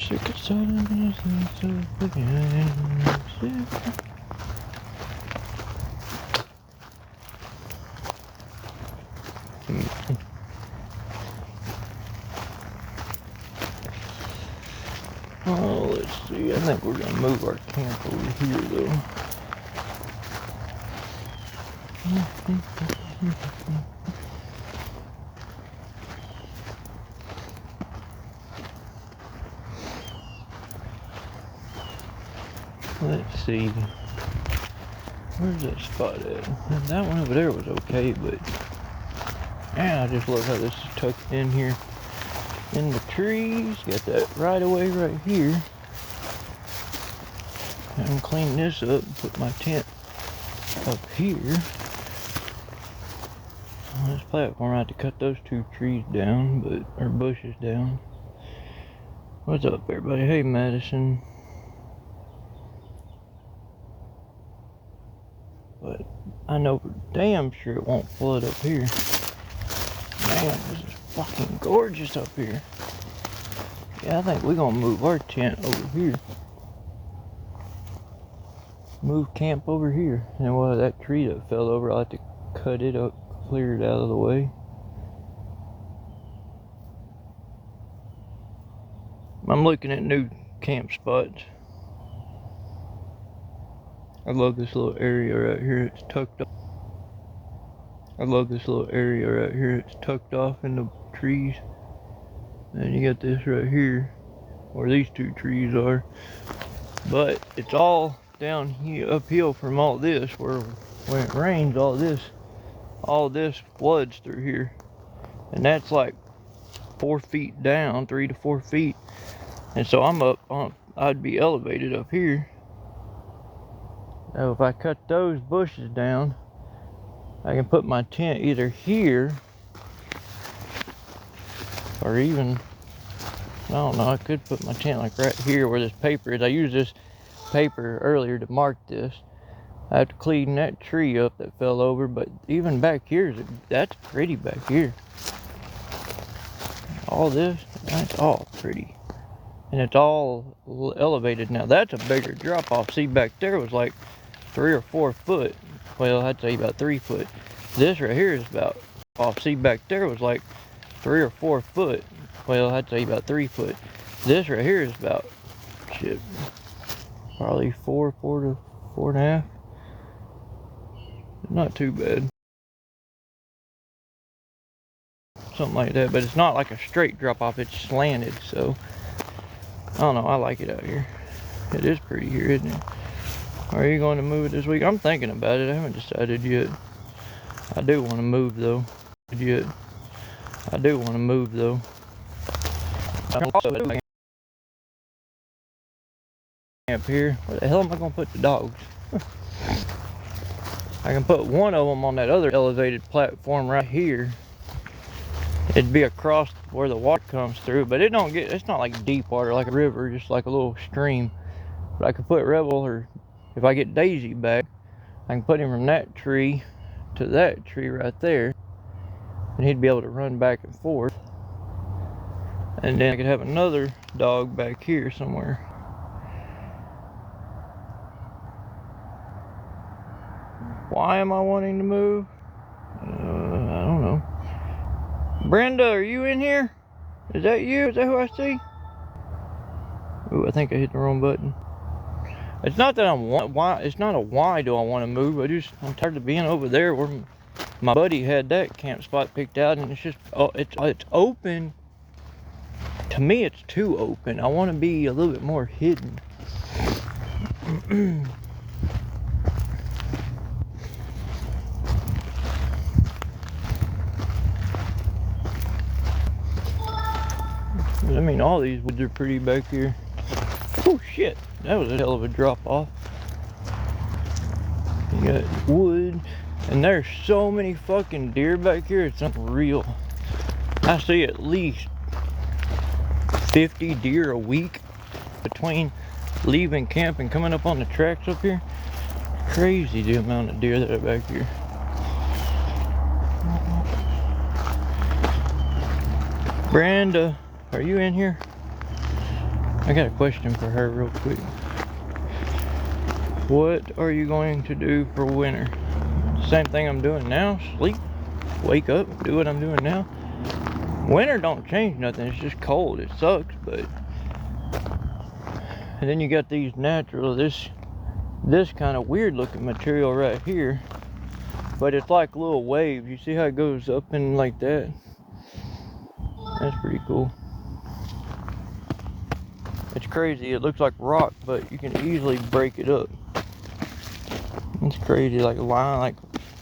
sick and silent again. Oh, let's see. I think we're gonna move our camp over here, though. Let's see. Where's that spot at? That one over there was okay, but man, I just love how this is tucked in here in the trees. Got that right away right here. I'm clean this up and put my tent up here. On this platform, I have to cut those two trees down, or bushes down. What's up, everybody? Hey, Madison. But I know for damn sure it won't flood up here. Man, this is fucking gorgeous up here. Yeah, I think we're gonna move our tent over here. Move camp over here. And well, that tree that fell over, I'll have to cut it up, clear it out of the way. I'm looking at new camp spots. I love this little area right here. It's tucked off. I love this little area right here. It's tucked off in the trees. And you got this right here, where these two trees are. But it's all down here, uphill from all this, where when it rains, all this floods through here. And that's like 4 feet down, 3 to 4 feet. And so I'm up on, I'd be elevated up here. Now if I cut those bushes down, I can put my tent either here or even, I don't know, I could put my tent like right here where this paper is. I used this paper earlier to mark this. I have to clean that tree up that fell over, but even back here, that's pretty back here. All this, that's all pretty. And it's all elevated now. That's a bigger drop off. See, back there was like 3 or 4 foot. Well, I'd say about 3 foot. This right here is about off. See, back there was like 3 or 4 foot. Well, I'd say about 3 foot. This right here is about, shit, probably 4 to 4.5. Not too bad. Something like that, but it's not like a straight drop off, it's slanted, so I don't know, I like it out here. It is pretty here, isn't it? Are you going to move it this week? I'm thinking about it, I haven't decided yet. I do want to move though. Camp here. Where the hell am I going to put the dogs? I can put one of them on that other elevated platform right here. It'd be across where the water comes through, but it's not like deep water, like a river, just like a little stream. But I could put Rebel, or if I get Daisy back, I can put him from that tree to that tree right there, and he'd be able to run back and forth. And then I could have another dog back here somewhere. Why am I wanting to move? I don't know. Brenda, are you in here? Is that you? Is that who I see? Ooh, I think I hit the wrong button. It's not that it's not a why do I want to move. I'm tired of being over there where my buddy had that camp spot picked out, and it's just, it's open. To me, it's too open. I want to be a little bit more hidden. I mean, all these woods are pretty back here. Oh shit, that was a hell of a drop off. You got wood, and there's so many fucking deer back here, it's unreal. I see at least 50 deer a week between leaving camp and coming up on the tracks up here. Crazy the amount of deer that are back here. Brenda, are you in here? I got a question for her real quick. What are you going to do for winter? Same thing I'm doing now, sleep, wake up, do what I'm doing now. Winter don't change nothing, it's just cold, it sucks, but. And then you got these natural, this kind of weird looking material right here. But it's like little waves, you see how it goes up and like that? That's pretty cool. It's crazy, it looks like rock, but you can easily break it up. It's crazy, like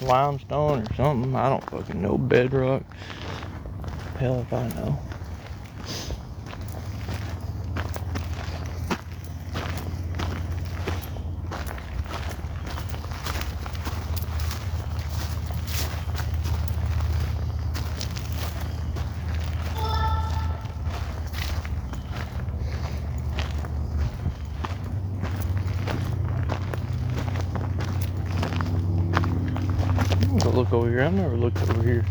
limestone or something. I don't fucking know. Bedrock. Hell if I know. Go look over here. I've never looked over here.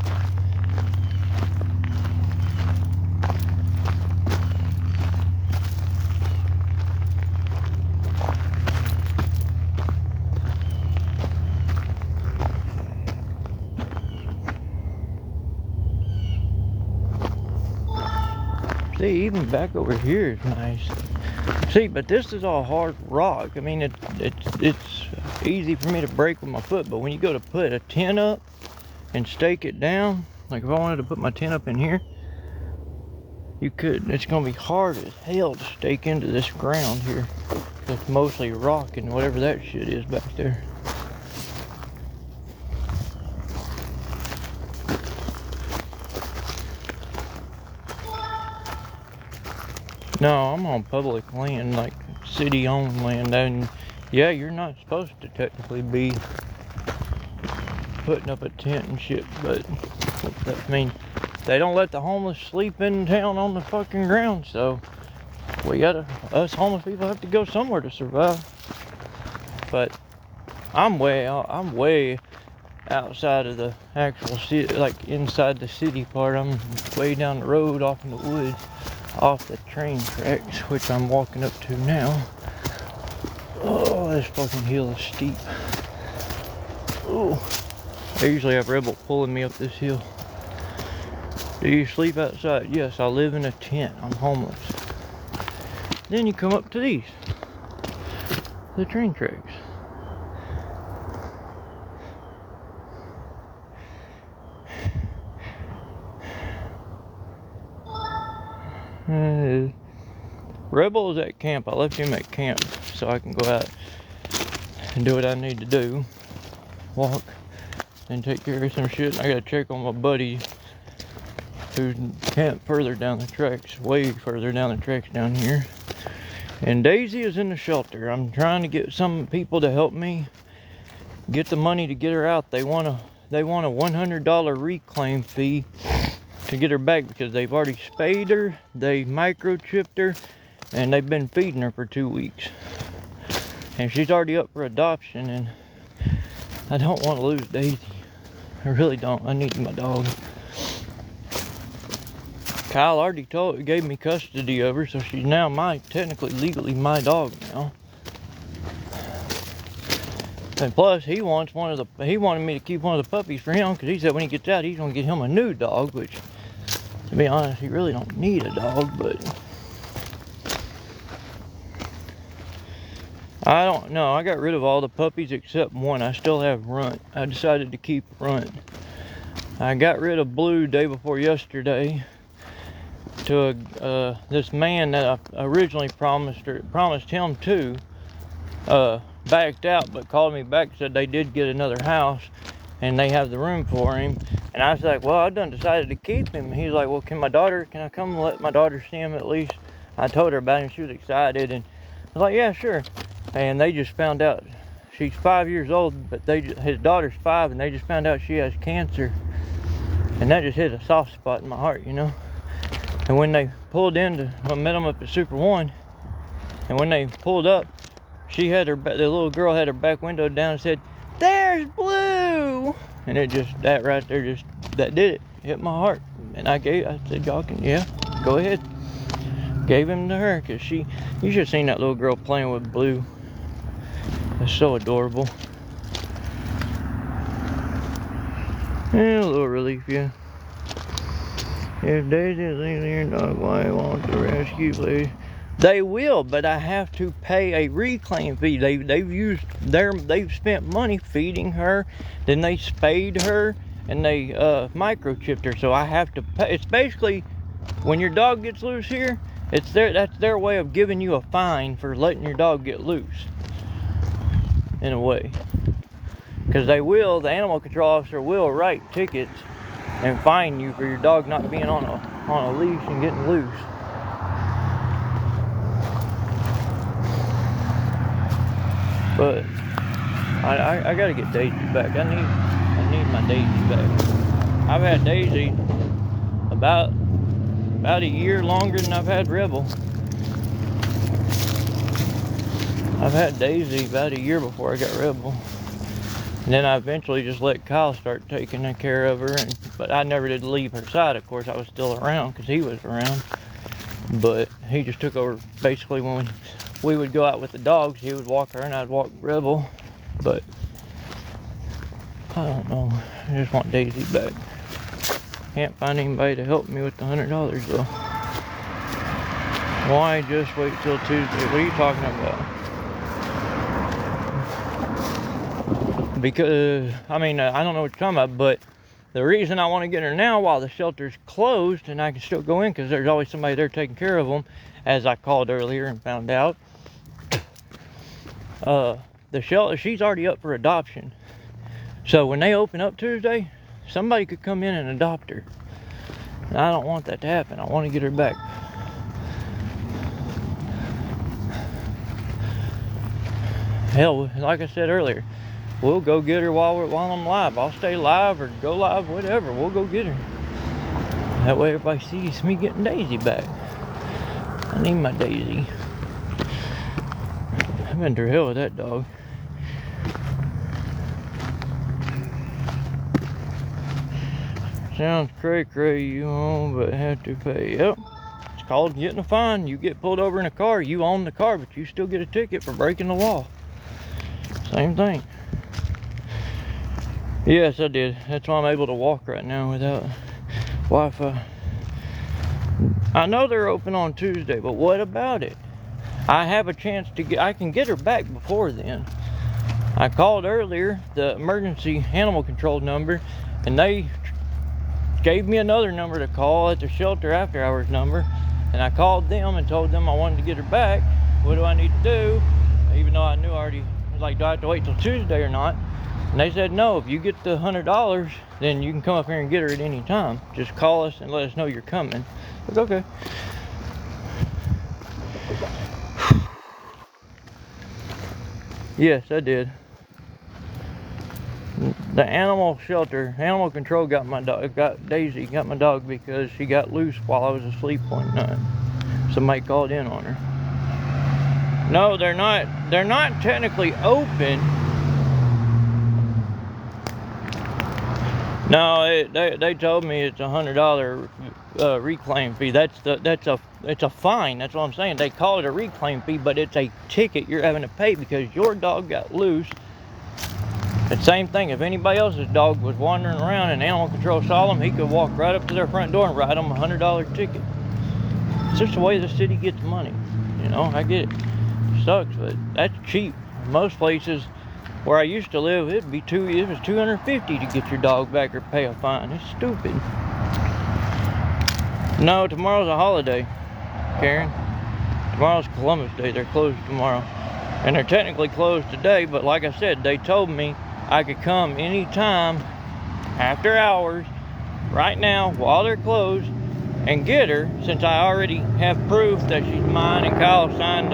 See, even back over here is nice. See, but this is all hard rock. I mean, it's easy for me to break with my foot, but when you go to put a tent up and stake it down, like if I wanted to put my tent up in here, you could. It's gonna be hard as hell to stake into this ground here. It's mostly rock and whatever that shit is back there. No, I'm on public land, like city-owned land, and yeah, you're not supposed to technically be putting up a tent and shit, but I mean, they don't let the homeless sleep in town on the fucking ground, so us homeless people have to go somewhere to survive. But I'm way outside of the actual city, like inside the city part. I'm way down the road off in the woods, off the train tracks, which I'm walking up to now. Oh, this fucking hill is steep. Oh, I usually have Rebel pulling me up this hill. Do you sleep outside? Yes, I live in a tent. I'm homeless. Then you come up to these, the train tracks. Rebel is at camp. I left him at camp so I can go out and do what I need to do. Walk and take care of some shit. I gotta check on my buddy who's camped further down the tracks, way further down the tracks down here. And Daisy is in the shelter. I'm trying to get some people to help me get the money to get her out. They want a $100 reclaim fee to get her back because they've already spayed her, they microchipped her, and they've been feeding her for 2 weeks. And she's already up for adoption, and I don't want to lose Daisy. I really don't. I need my dog. Kyle already gave me custody of her, so she's now technically legally my dog now. And plus, he wanted me to keep one of the puppies for him because he said when he gets out, he's gonna get him a new dog. Which, to be honest, he really don't need a dog, but I don't know. I got rid of all the puppies except one. I still have Runt. I decided to keep Runt. I got rid of Blue day before yesterday to this man that I originally promised him to. Backed out, but called me back and said they did get another house and they have the room for him. And I was like, well, I done decided to keep him. And he's like, well, can I come and let my daughter see him at least? I told her about him. She was excited, and I was like, yeah, sure. And they just found out she's 5 years old, but his daughter's 5, and they just found out she has cancer. And that just hit a soft spot in my heart, you know. And when they pulled in, I met them up at Super One, and when they pulled up, the little girl had her back window down and said, "There's Blue!" And that right there that did it. Hit my heart. And I said, y'all can, yeah, go ahead. Gave him to her because you should have seen that little girl playing with Blue. It's so adorable. Yeah, a little relief, yeah. If Daisy's leaving your dog, why won't the rescue please? They will, but I have to pay a reclaim fee. They've spent money feeding her, then they spayed her, and they microchipped her. So I have to pay. It's basically when your dog gets loose here, that's their way of giving you a fine for letting your dog get loose. In a way, because the animal control officer will write tickets and fine you for your dog not being on a leash and getting loose. But I gotta get Daisy back. I need my Daisy back. I've had Daisy about a year longer than I've had Rebel. I've had Daisy about a year before I got Rebel. And then I eventually just let Kyle start taking care of her. But I never did leave her side. Of course, I was still around because he was around. But he just took over basically when we would go out with the dogs. He would walk her and I'd walk Rebel. But I don't know. I just want Daisy back. Can't find anybody to help me with the $100 though. Why just wait till Tuesday? What are you talking about? Because, I mean, I don't know what you're talking about, but the reason I want to get her now while the shelter's closed and I can still go in, because there's always somebody there taking care of them, as I called earlier and found out. The shelter, she's already up for adoption. So when they open up Tuesday, somebody could come in and adopt her. And I don't want that to happen. I want to get her back. Hell, like I said earlier, we'll go get her while I'm live. I'll stay live or go live, whatever. We'll go get her. That way everybody sees me getting Daisy back. I need my Daisy. I've been through hell with that dog. Sounds cray-cray, you own, but have to pay. Yep. It's called getting a fine. You get pulled over in a car, you own the car, but you still get a ticket for breaking the law. Same thing. Yes, I did. That's why I'm able to walk right now without Wi-Fi. I know they're open on Tuesday, but what about it? I have a chance to I can get her back before then. I called earlier, the emergency animal control number, and they gave me another number to call at the shelter after hours number, and I called them and told them I wanted to get her back. What do I need to do? Even though I knew already, I was like, do I have to wait till Tuesday or not? And they said, no, if you get the $100, then you can come up here and get her at any time. Just call us and let us know you're coming. I was okay. Yes, I did. The animal shelter, animal control got my dog, Daisy got my dog because she got loose while I was asleep one night. Somebody called in on her. No, they're not technically open. No, they told me it's $100 reclaim fee. It's a fine. That's what I'm saying. They call it a reclaim fee, but it's a ticket you're having to pay because your dog got loose. The same thing. If anybody else's dog was wandering around and animal control saw them, he could walk right up to their front door and write them a $100 ticket. It's just the way the city gets money. You know, I get it. It sucks, but that's cheap. Most places where I used to live, it was $250 to get your dog back or pay a fine. It's stupid. No, tomorrow's a holiday, Karen. Tomorrow's Columbus Day. They're closed tomorrow. And they're technically closed today, but like I said, they told me I could come anytime after hours, right now, while they're closed, and get her, since I already have proof that she's mine, and Kyle signed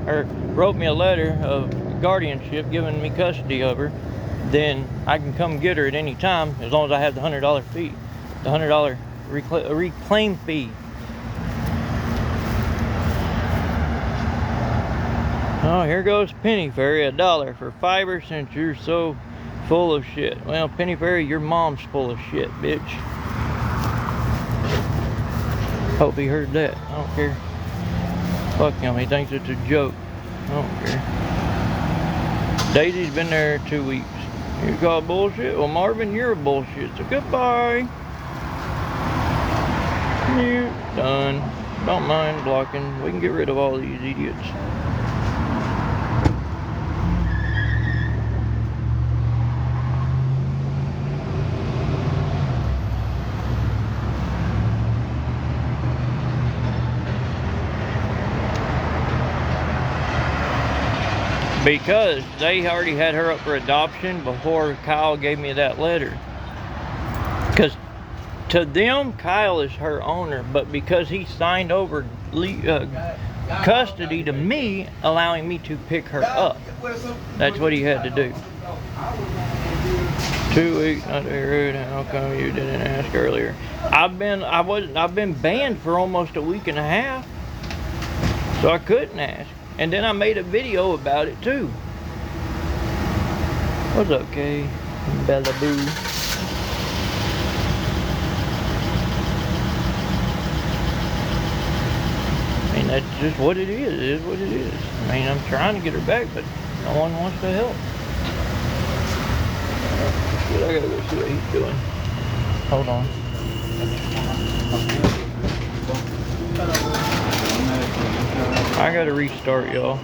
or wrote me a letter of guardianship giving me custody of her. Then I can come get her at any time as long as I have the $100 fee, the $100 reclaim fee. Oh, here goes Penny Fairy, $1 for fiber since you're so full of shit. Well, Penny Fairy, your mom's full of shit, bitch. Hope he heard that. I don't care. Fuck him, he thinks it's a joke. I don't care. Daisy's been there 2 weeks. You call bullshit? Well, Marvin, you're a bullshit. So goodbye. Mute. Done. Don't mind blocking. We can get rid of all these idiots. Because they already had her up for adoption before Kyle gave me that letter. Because to them, Kyle is her owner, but because he signed over custody to me, allowing me to pick her up, that's what he had to do. 2 weeks, not very rude. How come you didn't ask earlier? I've been banned for almost a week and a half, so I couldn't ask. And then I made a video about it too. What's up, Kay? Bella Boo. I mean, that's just what it is. It is what it is. I mean, I'm trying to get her back, but no one wants to help. Shit, I gotta go see what he's doing. Hold on. I gotta restart, y'all.